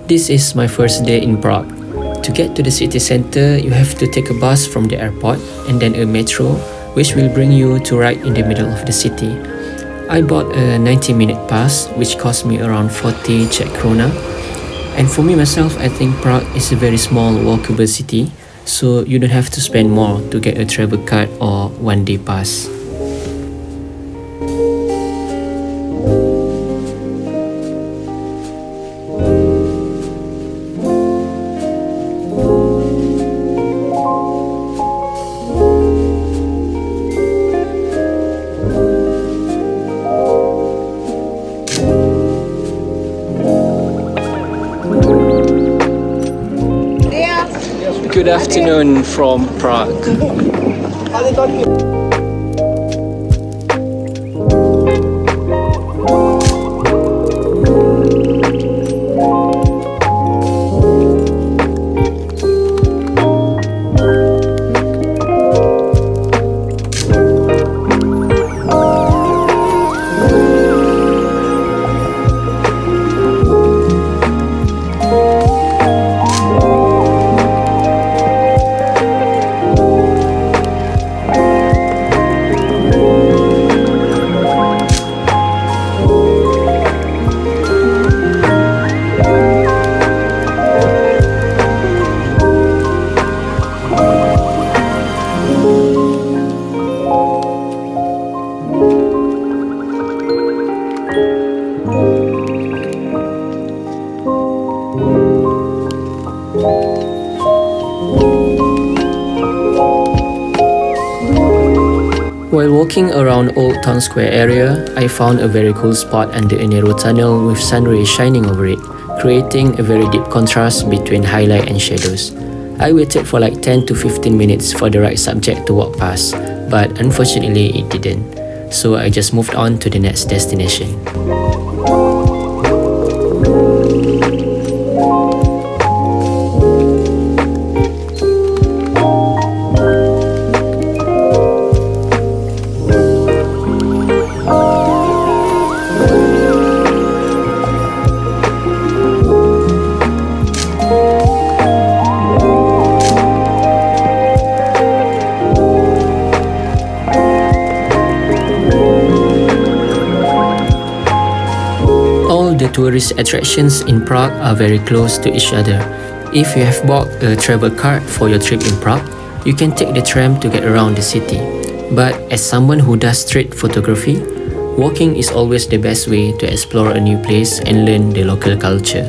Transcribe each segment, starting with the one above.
This is my first day in Prague. To get to the city center, you have to take a bus from the airport and then a metro, which will bring you to right in the middle of the city. I bought a 90-minute pass, which cost me around 40 Czech krona. And for me myself, I think Prague is a very small walkable city, so you don't have to spend more to get a travel card or one-day pass. Good afternoon from Prague. While walking around Old Town Square area, I found a very cool spot under a narrow tunnel with sun rays shining over it, creating a very deep contrast between highlight and shadows. I waited for like 10 to 15 minutes for the right subject to walk past, but unfortunately it didn't. So I just moved on to the next destination. The tourist attractions in Prague are very close to each other. If you have bought a travel card for your trip in Prague, you can take the tram to get around the city. But as someone who does street photography, walking is always the best way to explore a new place and learn the local culture.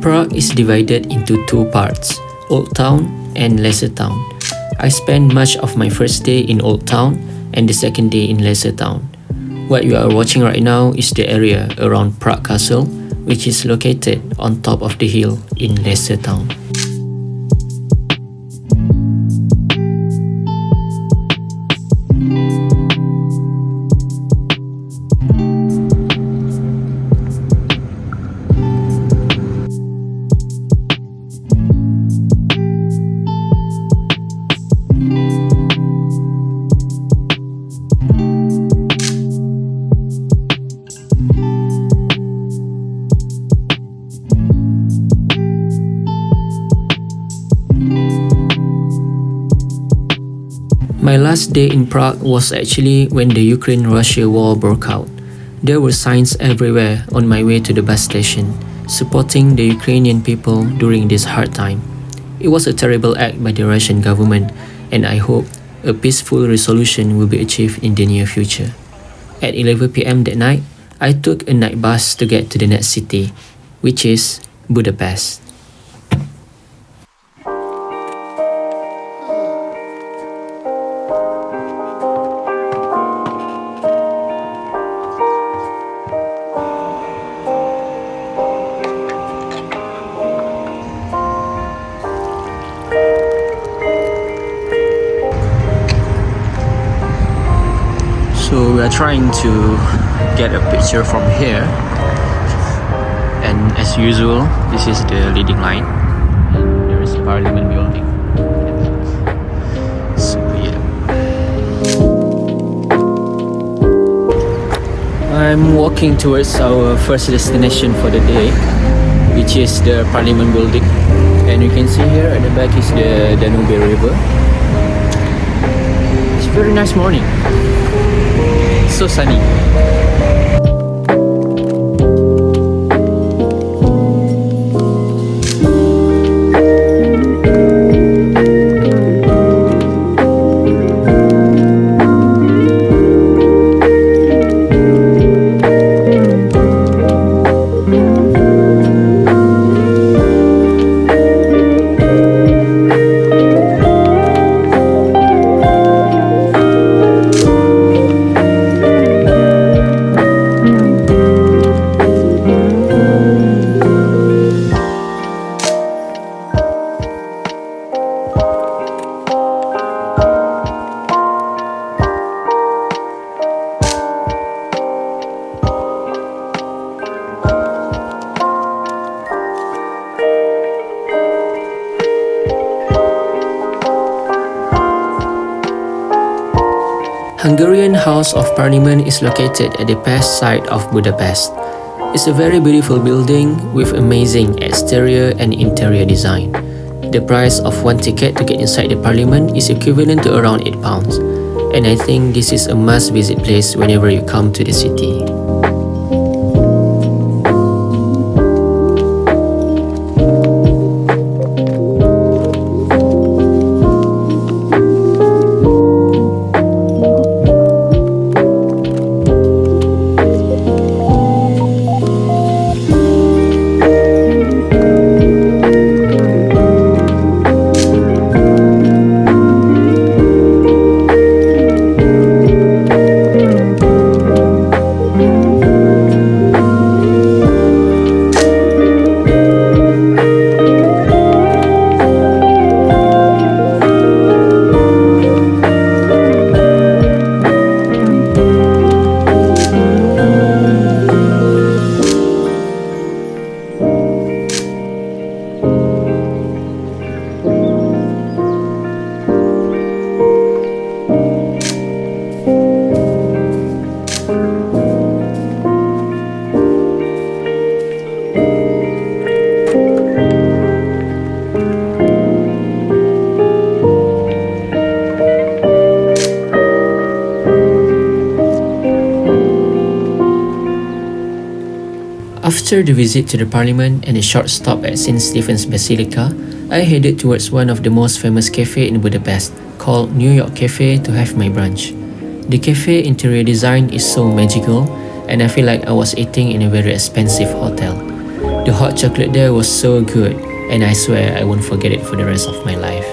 Prague is divided into two parts, Old Town and Lesser Town. I spent much of my first day in Old Town and the second day in Lesser Town. What you are watching right now is the area around Prague Castle, which is located on top of the hill in Lesser Town. My last day in Prague was actually when the Ukraine-Russia war broke out. There were signs everywhere on my way to the bus station, supporting the Ukrainian people during this hard time. It was a terrible act by the Russian government, and I hope a peaceful resolution will be achieved in the near future. At 11 p.m. that night, I took a night bus to get to the next city, which is Budapest. So we are trying to get a picture from here, and as usual, this is the leading line. And there is Parliament building. So yeah, I'm walking towards our first destination for the day, which is the Parliament building. And you can see here at the back is the Danube river. It's a very nice morning. So sunny. Hungarian House of Parliament is located at the past side of Budapest. It's a very beautiful building with amazing exterior and interior design. The price of one ticket to get inside the Parliament is equivalent to around £8, and I think this is a must-visit place whenever you come to the city. After the visit to the Parliament and a short stop at St. Stephen's Basilica, I headed towards one of the most famous cafes in Budapest, called New York Café, to have my brunch. The cafe interior design is so magical, and I feel like I was eating in a very expensive hotel. The hot chocolate there was so good, and I swear I won't forget it for the rest of my life.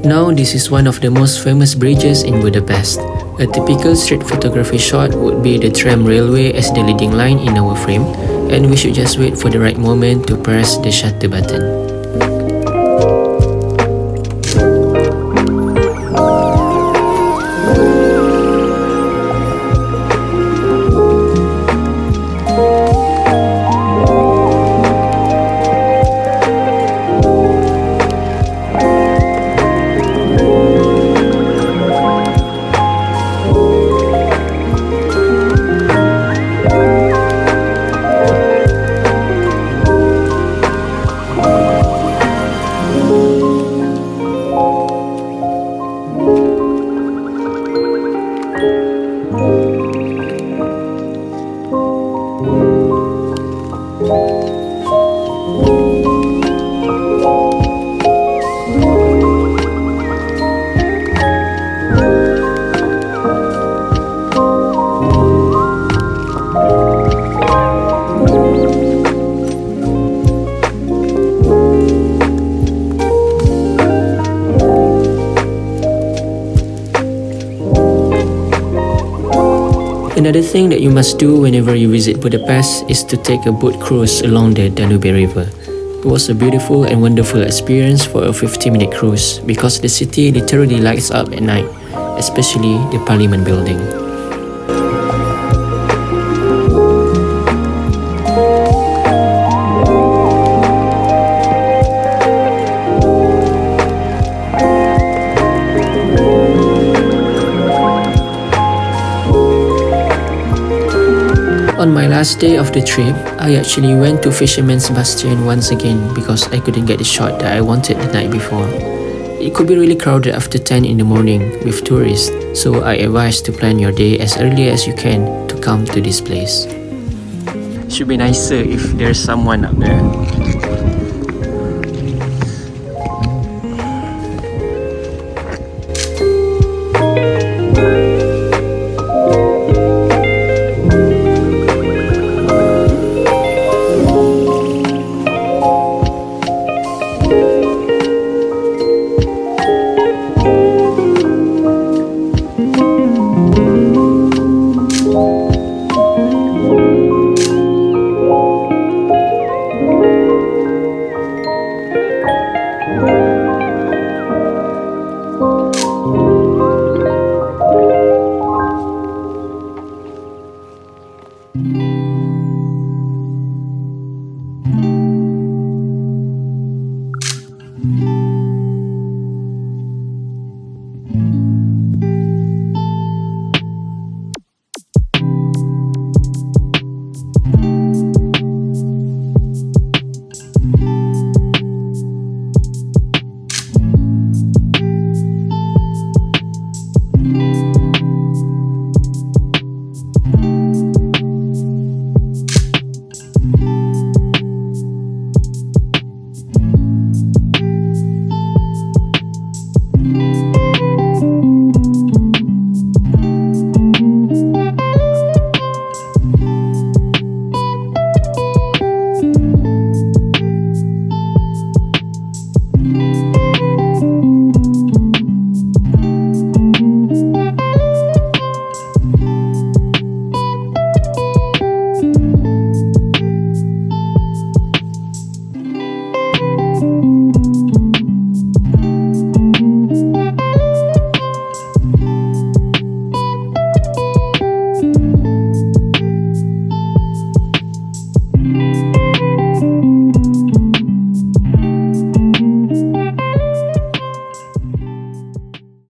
Now this is one of the most famous bridges in Budapest. A typical street photography shot would be the tram railway as the leading line in our frame, and we should just wait for the right moment to press the shutter button. Another thing that you must do whenever you visit Budapest is to take a boat cruise along the Danube river. It was a beautiful and wonderful experience for a 50-minute cruise because the city literally lights up at night, especially the Parliament building. On my last day of the trip, I actually went to Fisherman's Bastion once again because I couldn't get the shot that I wanted the night before. It could be really crowded after 10 in the morning with tourists, so I advise to plan your day as early as you can to come to this place. Should be nicer if there's someone up there.